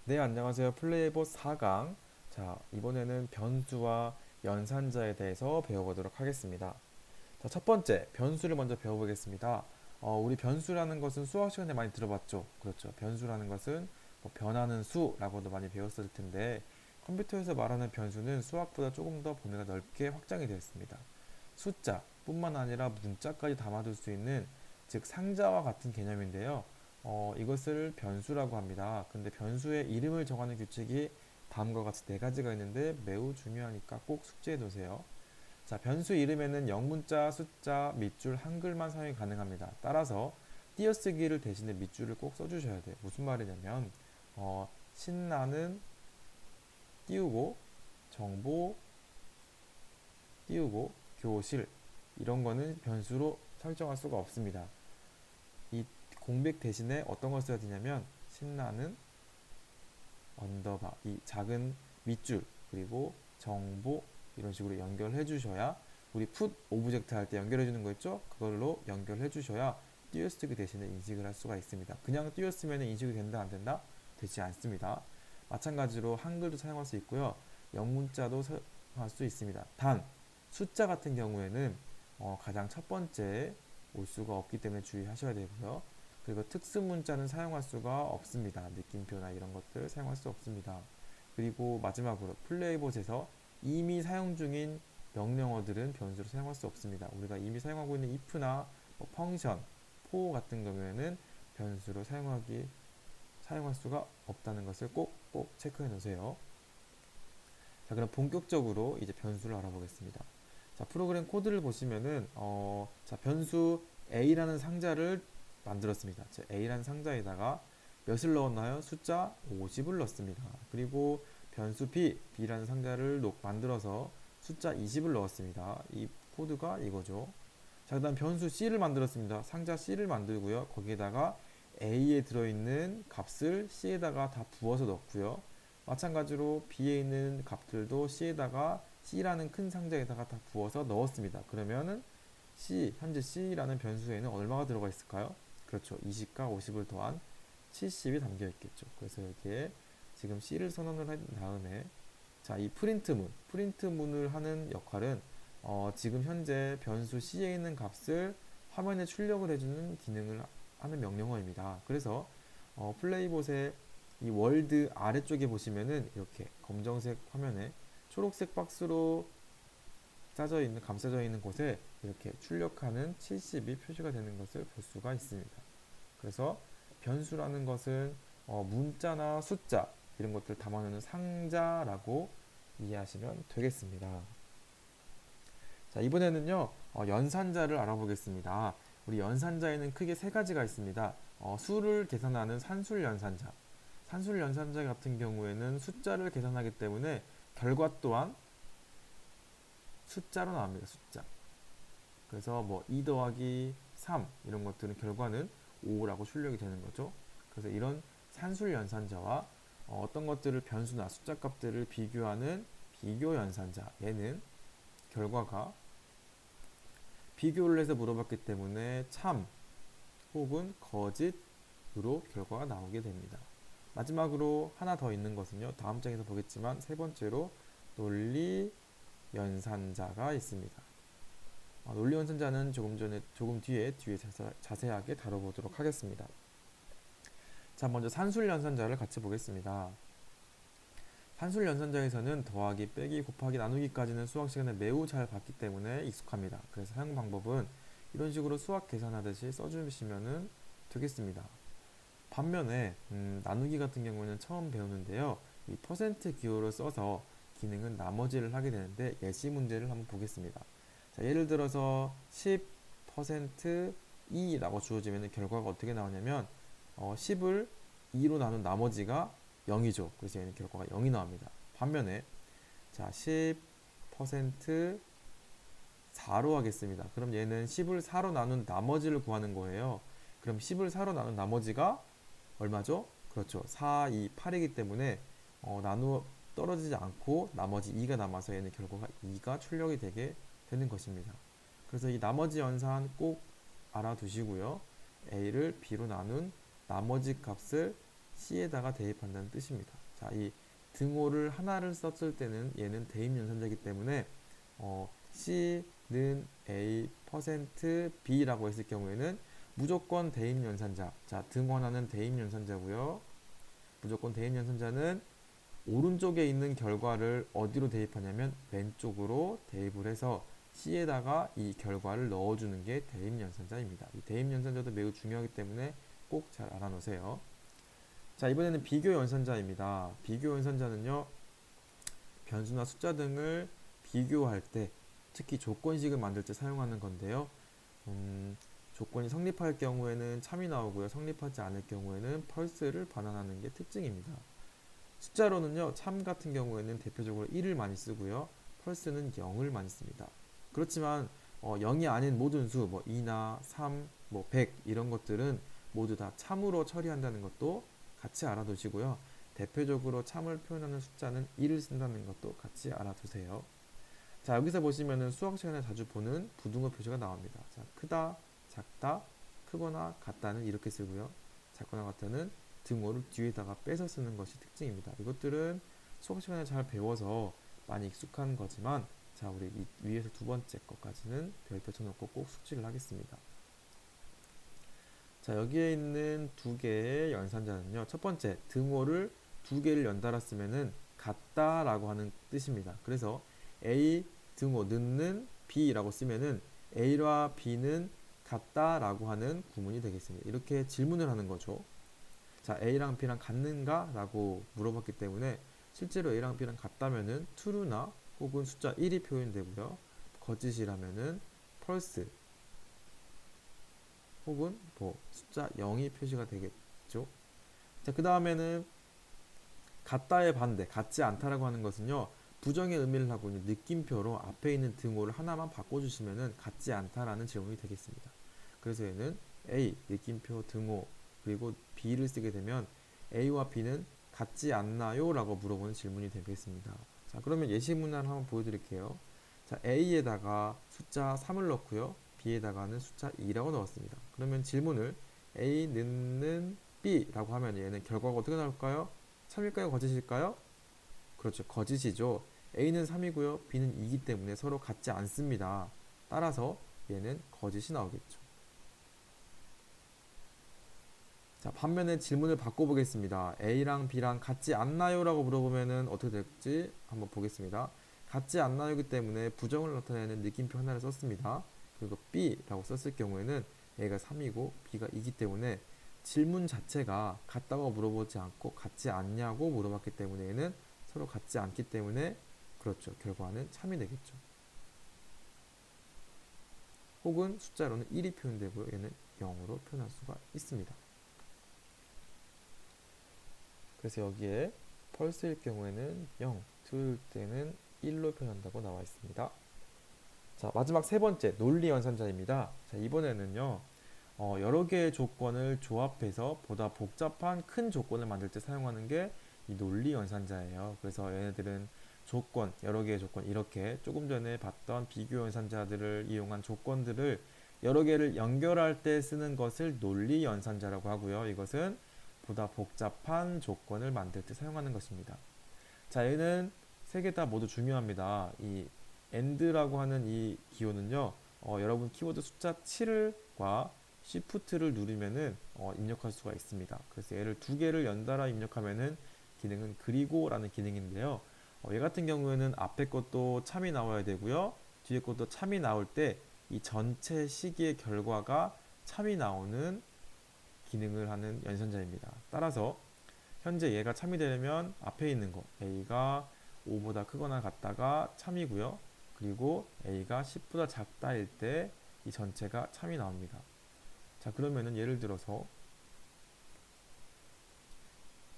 네, 안녕하세요. 플레이보 4강. 자, 이번에는 변수와 연산자에 대해서 배워보도록 하겠습니다. 자, 첫 번째, 변수를 먼저 배워보겠습니다. 우리 변수라는 것은 수학 시간에 많이 들어봤죠? 그렇죠. 변수라는 것은 뭐 변하는 수라고도 많이 배웠을 텐데, 컴퓨터에서 말하는 변수는 수학보다 조금 더 범위가 넓게 확장이 되어 있습니다. 숫자뿐만 아니라 문자까지 담아둘 수 있는, 즉 상자와 같은 개념인데요. 이것을 변수라고 합니다. 근데 변수의 이름을 정하는 규칙이 다음과 같이 네 가지가 있는데 매우 중요하니까 꼭 숙지해 두세요. 자, 변수 이름에는 영문자, 숫자, 밑줄, 한글만 사용이 가능합니다. 따라서 띄어쓰기를 대신에 밑줄을 꼭 써주셔야 돼요. 무슨 말이냐면 신나는 띄우고 정보 띄우고 교실 이런 거는 변수로 설정할 수가 없습니다. 이 공백 대신에 어떤 걸 써야 되냐면 신나는 언더바 이 작은 밑줄 그리고 정보 이런 식으로 연결해 주셔야 우리 풋 오브젝트 할 때 연결해 주는 거 있죠? 그걸로 연결해 주셔야 띄어쓰기 대신에 인식을 할 수가 있습니다. 그냥 띄었으면 인식이 된다 안 된다? 되지 않습니다. 마찬가지로 한글도 사용할 수 있고요. 영문자도 사용할 수 있습니다. 단 숫자 같은 경우에는 가장 첫 번째에 올 수가 없기 때문에 주의하셔야 되고요. 그리고 특수 문자는 사용할 수가 없습니다. 느낌표나 이런 것들 사용할 수 없습니다. 그리고 마지막으로 플레이봇에서 이미 사용 중인 명령어들은 변수로 사용할 수 없습니다. 우리가 이미 사용하고 있는 if나 뭐 펑션, for 같은 경우에는 변수로 사용할 수가 없다는 것을 꼭꼭 체크해 놓으세요. 자, 그럼 본격적으로 이제 변수를 알아보겠습니다. 자, 프로그램 코드를 보시면은 자, 변수 a라는 상자를 만들었습니다. 자, a라는 상자에다가 몇을 넣었나요? 숫자 50을 넣었습니다. 그리고 변수 b라는 상자를 만들어서 숫자 20을 넣었습니다. 이 코드가 이거죠. 자, 그다음 변수 c를 만들었습니다. 상자 c를 만들고요. 거기에다가 a에 들어있는 값을 c에다가 다 부어서 넣고요. 마찬가지로 b에 있는 값들도 c라는 큰 상자에다가 다 부어서 넣었습니다. 그러면은 현재 c라는 변수에는 얼마가 들어가 있을까요? 그렇죠. 20과 50을 더한 70이 담겨 있겠죠. 그래서 여기에 지금 c를 선언을 한 다음에 자, 이 프린트문을 하는 역할은 지금 현재 변수 c에 있는 값을 화면에 출력을 해주는 기능을 하는 명령어입니다. 그래서 플레이봇의 이 월드 아래쪽에 보시면은 이렇게 검정색 화면에 초록색 박스로 감싸져 있는 곳에 이렇게 출력하는 70이 표시가 되는 것을 볼 수가 있습니다. 그래서 변수라는 것은 문자나 숫자 이런 것들 담아놓는 상자라고 이해하시면 되겠습니다. 자, 이번에는요, 연산자를 알아보겠습니다. 우리 연산자에는 크게 세 가지가 있습니다. 수를 계산하는 산술 연산자. 산술 연산자 같은 경우에는 숫자를 계산하기 때문에 결과 또한 숫자로 나옵니다. 숫자. 그래서 뭐 2 더하기 3 이런 것들은 결과는 5라고 출력이 되는 거죠. 그래서 이런 산술 연산자와 어떤 것들을 변수나 숫자 값들을 비교하는 비교 연산자. 얘는 결과가 비교를 해서 물어봤기 때문에 참 혹은 거짓으로 결과가 나오게 됩니다. 마지막으로 하나 더 있는 것은요. 다음 장에서 보겠지만 세 번째로 논리 연산자가 있습니다. 논리 연산자는 조금 뒤에 자세하게 다뤄보도록 하겠습니다. 자, 먼저 산술 연산자를 같이 보겠습니다. 산술 연산자에서는 더하기, 빼기, 곱하기, 나누기까지는 수학 시간에 매우 잘 봤기 때문에 익숙합니다. 그래서 사용 방법은 이런 식으로 수학 계산하듯이 써주시면 되겠습니다. 반면에 나누기 같은 경우는 처음 배우는데요. 이 퍼센트 기호를 써서 기능은 나머지를 하게 되는데 예시 문제를 한번 보겠습니다. 자, 예를 들어서 10% 2라고 주어지면 결과가 어떻게 나오냐면 10을 2로 나눈 나머지가 0이죠. 그래서 얘는 결과가 0이 나옵니다. 반면에 자 10% 4로 하겠습니다. 그럼 얘는 10을 4로 나눈 나머지를 구하는 거예요. 그럼 10을 4로 나눈 나머지가 얼마죠? 그렇죠. 4, 2, 8이기 때문에 나누어 떨어지지 않고 나머지 2가 남아서 얘는 결과가 2가 출력이 되게 되는 것입니다. 그래서 이 나머지 연산 꼭 알아두시고요. a를 b로 나눈 나머지 값을 C에다가 대입한다는 뜻입니다. 자, 이 등호를 하나를 썼을 때는 얘는 대입연산자이기 때문에 C는 A %B라고 했을 경우에는 무조건 대입연산자. 자, 등호 하나는 대입연산자고요. 무조건 대입연산자는 오른쪽에 있는 결과를 어디로 대입하냐면 왼쪽으로 대입을 해서 C에다가 이 결과를 넣어주는 게 대입연산자입니다. 이 대입연산자도 매우 중요하기 때문에 꼭 잘 알아놓으세요. 자, 이번에는 비교연산자입니다. 비교연산자는요, 변수나 숫자 등을 비교할 때, 특히 조건식을 만들 때 사용하는 건데요. 조건이 성립할 경우에는 참이 나오고요. 성립하지 않을 경우에는 펄스를 반환하는 게 특징입니다. 숫자로는요, 참 같은 경우에는 대표적으로 1을 많이 쓰고요. 펄스는 0을 많이 씁니다. 그렇지만 0이 아닌 모든 수, 뭐 2나 3, 뭐 100 이런 것들은 모두 다 참으로 처리한다는 것도 같이 알아두시고요. 대표적으로 참을 표현하는 숫자는 1을 쓴다는 것도 같이 알아두세요. 자, 여기서 보시면은 수학 시간에 자주 보는 부등호 표시가 나옵니다. 자, 크다, 작다, 크거나 같다는 이렇게 쓰고요. 작거나 같다는 등호를 뒤에다가 빼서 쓰는 것이 특징입니다. 이것들은 수학 시간에 잘 배워서 많이 익숙한 거지만, 자, 우리 위에서 두 번째 것까지는 별표 쳐놓고 꼭 숙지를 하겠습니다. 자, 여기에 있는 두 개의 연산자는요, 첫 번째 등호를 두 개를 연달아 쓰면은 같다라고 하는 뜻입니다. 그래서 A 등호 는는 B라고 쓰면은 A와 B는 같다라고 하는 구문이 되겠습니다. 이렇게 질문을 하는 거죠. 자, A랑 B랑 같는가? 라고 물어봤기 때문에 실제로 A랑 B랑 같다면은 true나 혹은 숫자 1이 표현되고요. 거짓이라면은 false 혹은 뭐 숫자 0이 표시가 되겠죠. 자, 그 다음에는 같다의 반대, 같지 않다라고 하는 것은요, 부정의 의미를 하고 있는 느낌표로 앞에 있는 등호를 하나만 바꿔주시면은 같지 않다라는 질문이 되겠습니다. 그래서 얘는 A, 느낌표 등호, 그리고 B를 쓰게 되면 A와 B는 같지 않나요? 라고 물어보는 질문이 되겠습니다. 자, 그러면 예시 문항을 한번 보여드릴게요. 자, A에다가 숫자 3을 넣고요. B에다가는 숫자 2라고 넣었습니다. 그러면 질문을 A 넣는 B라고 하면 얘는 결과가 어떻게 나올까요? 참일까요? 거짓일까요? 그렇죠. 거짓이죠. A는 3이고요. B는 2이기 때문에 서로 같지 않습니다. 따라서 얘는 거짓이 나오겠죠. 자, 반면에 질문을 바꿔보겠습니다. A랑 B랑 같지 않나요? 라고 물어보면은 어떻게 될지 한번 보겠습니다. 같지 않나요이기 때문에 부정을 나타내는 느낌표 하나를 썼습니다. 그리고 B라고 썼을 경우에는 A가 3이고 B가 2이기 때문에 질문 자체가 같다고 물어보지 않고 같지 않냐고 물어봤기 때문에 얘는 서로 같지 않기 때문에 그렇죠. 결과는 참이 되겠죠. 혹은 숫자로는 1이 표현되고요. 얘는 0으로 표현할 수가 있습니다. 그래서 여기에 펄스일 경우에는 0, true일 때는 1로 표현한다고 나와 있습니다. 자, 마지막 세 번째 논리 연산자입니다. 자, 이번에는요, 여러 개의 조건을 조합해서 보다 복잡한 큰 조건을 만들 때 사용하는 게 이 논리 연산자예요. 그래서 얘네들은 조건, 여러 개의 조건, 이렇게 조금 전에 봤던 비교 연산자들을 이용한 조건들을 여러 개를 연결할 때 쓰는 것을 논리 연산자라고 하고요. 이것은 보다 복잡한 조건을 만들 때 사용하는 것입니다. 자, 얘는 세 개 다 모두 중요합니다. 이 AND라고 하는 이 기호는요, 여러분 키보드 숫자 7과 Shift를 누르면은 입력할 수가 있습니다. 그래서 얘를 두 개를 연달아 입력하면은 기능은 그리고라는 기능인데요. 얘 같은 경우에는 앞에 것도 참이 나와야 되고요. 뒤에 것도 참이 나올 때 이 전체 시기의 결과가 참이 나오는 기능을 하는 연산자입니다. 따라서 현재 얘가 참이 되려면 앞에 있는 거 A가 5보다 크거나 같다가 참이고요. 그리고 A가 10보다 작다일 때 이 전체가 참이 나옵니다. 자, 그러면은 예를 들어서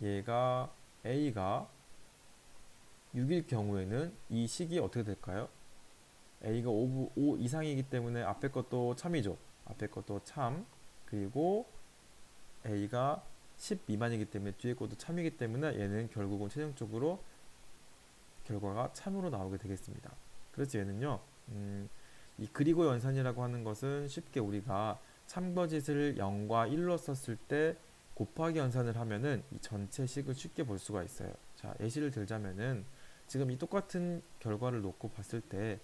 얘가 A가 6일 경우에는 이 식이 어떻게 될까요? A가 5 이상이기 때문에 앞에 것도 참이죠. 앞에 것도 참, 그리고 A가 10 미만이기 때문에 뒤에 것도 참이기 때문에 얘는 결국은 최종적으로 결과가 참으로 나오게 되겠습니다. 그래서 얘는요, 이 그리고 연산이라고 하는 것은 쉽게 우리가 참거짓을 0과 1로 썼을 때 곱하기 연산을 하면은 이 전체 식을 쉽게 볼 수가 있어요. 자, 예시를 들자면은 지금 이 똑같은 결과를 놓고 봤을 때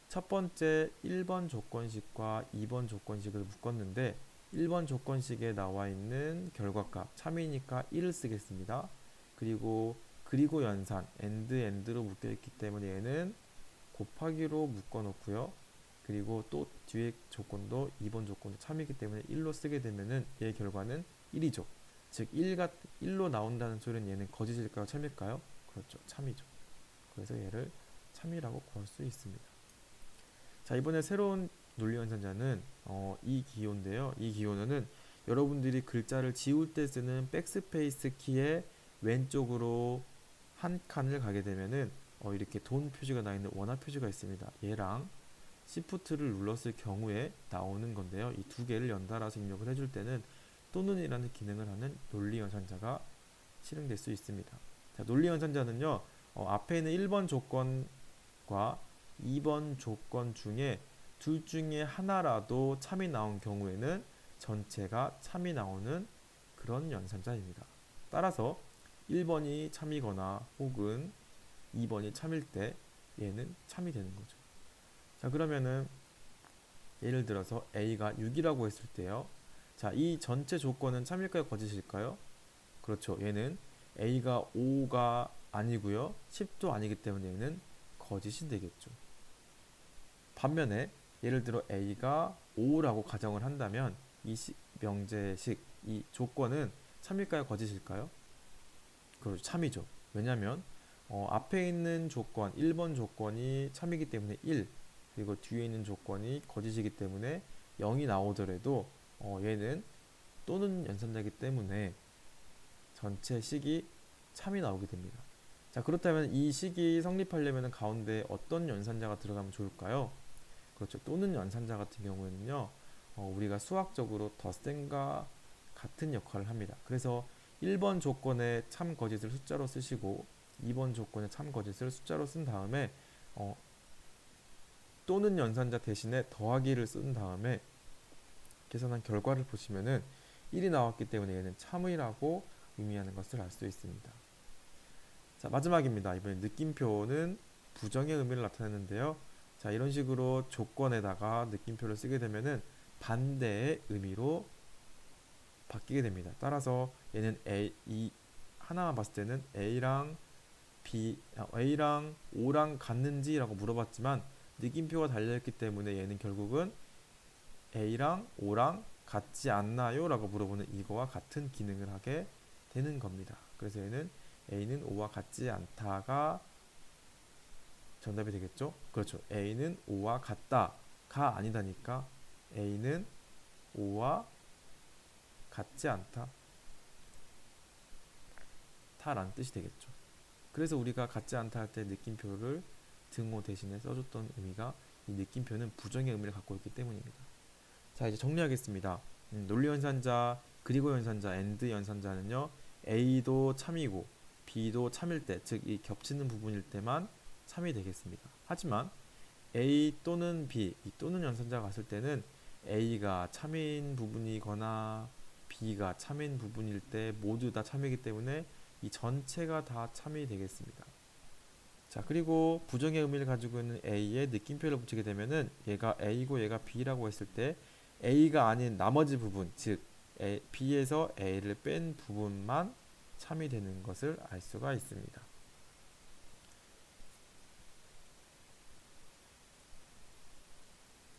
첫 번째 1번 조건식과 2번 조건식을 묶었는데 1번 조건식에 나와 있는 결과값 참이니까 1을 쓰겠습니다. 그리고 연산 end로 묶여 있기 때문에 얘는 곱하기로 묶어 놓고요. 그리고 또 뒤에 조건도 2번 조건도 참이기 때문에 1로 쓰게 되면은 얘의 결과는 1이죠. 즉 1로 나온다는 소리는 얘는 거짓일까요? 참일까요? 그렇죠. 참이죠. 그래서 얘를 참이라고 구할 수 있습니다. 자, 이번에 새로운 논리연산자는 이 기호인데요. 이 기호는 여러분들이 글자를 지울 때 쓰는 백스페이스 키의 왼쪽으로 한 칸을 가게 되면은 이렇게 돈 표시가 나 있는 원화 표시가 있습니다. 얘랑 시프트를 눌렀을 경우에 나오는 건데요. 이 두 개를 연달아서 입력을 해줄 때는 또는이라는 기능을 하는 논리연산자가 실행될 수 있습니다. 자, 논리연산자는요, 앞에 있는 1번 조건과 2번 조건 중에 둘 중에 하나라도 참이 나온 경우에는 전체가 참이 나오는 그런 연산자입니다. 따라서 1번이 참이거나 혹은 2번이 참일 때 얘는 참이 되는 거죠. 자, 그러면은 예를 들어서 A가 6이라고 했을 때요. 자, 이 전체 조건은 참일까요? 거짓일까요? 그렇죠. 얘는 A가 5가 아니고요. 10도 아니기 때문에 얘는 거짓이 되겠죠. 반면에 예를 들어 A가 5라고 가정을 한다면 이 명제식, 이 조건은 참일까요? 거짓일까요? 그렇죠. 참이죠. 왜냐하면 앞에 있는 조건, 1번 조건이 참이기 때문에 1, 그리고 뒤에 있는 조건이 거짓이기 때문에 0이 나오더라도 얘는 또는 연산자이기 때문에 전체 식이 참이 나오게 됩니다. 자, 그렇다면 이 식이 성립하려면 가운데 어떤 연산자가 들어가면 좋을까요? 그렇죠. 또는 연산자 같은 경우에는요, 우리가 수학적으로 덧셈과 같은 역할을 합니다. 그래서 1번 조건에 참 거짓을 숫자로 쓰시고 2번 조건에 참 거짓을 숫자로 쓴 다음에 또는 연산자 대신에 더하기를 쓴 다음에 계산한 결과를 보시면은 1이 나왔기 때문에 얘는 참이라고 의미하는 것을 알 수 있습니다. 자, 마지막입니다. 이번엔 느낌표는 부정의 의미를 나타내는데요. 자, 이런 식으로 조건에다가 느낌표를 쓰게 되면은 반대의 의미로 바뀌게 됩니다. 따라서 얘는 하나만 봤을 때는 A랑 O랑 같는지라고 물어봤지만 느낌표가 달려있기 때문에 얘는 결국은 A랑 O랑 같지 않나요? 라고 물어보는 이거와 같은 기능을 하게 되는 겁니다. 그래서 얘는 A는 O와 같지 않다가 정답이 되겠죠? 그렇죠. A는 O와 같다가 아니다니까 A는 O와 같지 않다 타라는 뜻이 되겠죠. 그래서 우리가 같지 않다 할 때 느낌표를 등호 대신에 써줬던 의미가 이 느낌표는 부정의 의미를 갖고 있기 때문입니다. 자, 이제 정리하겠습니다. 논리 연산자 그리고 연산자 and 연산자는요, A도 참이고 B도 참일 때, 즉 이 겹치는 부분일 때만 참이 되겠습니다. 하지만 A 또는 B, 이 또는 연산자가 갔을 때는 A가 참인 부분이거나 B가 참인 부분일 때 모두 다 참이기 때문에 이 전체가 다 참이 되겠습니다. 자, 그리고 부정의 의미를 가지고 있는 A에 느낌표를 붙이게 되면은 얘가 A고 얘가 B라고 했을 때 A가 아닌 나머지 부분, 즉 B에서 A를 뺀 부분만 참이 되는 것을 알 수가 있습니다.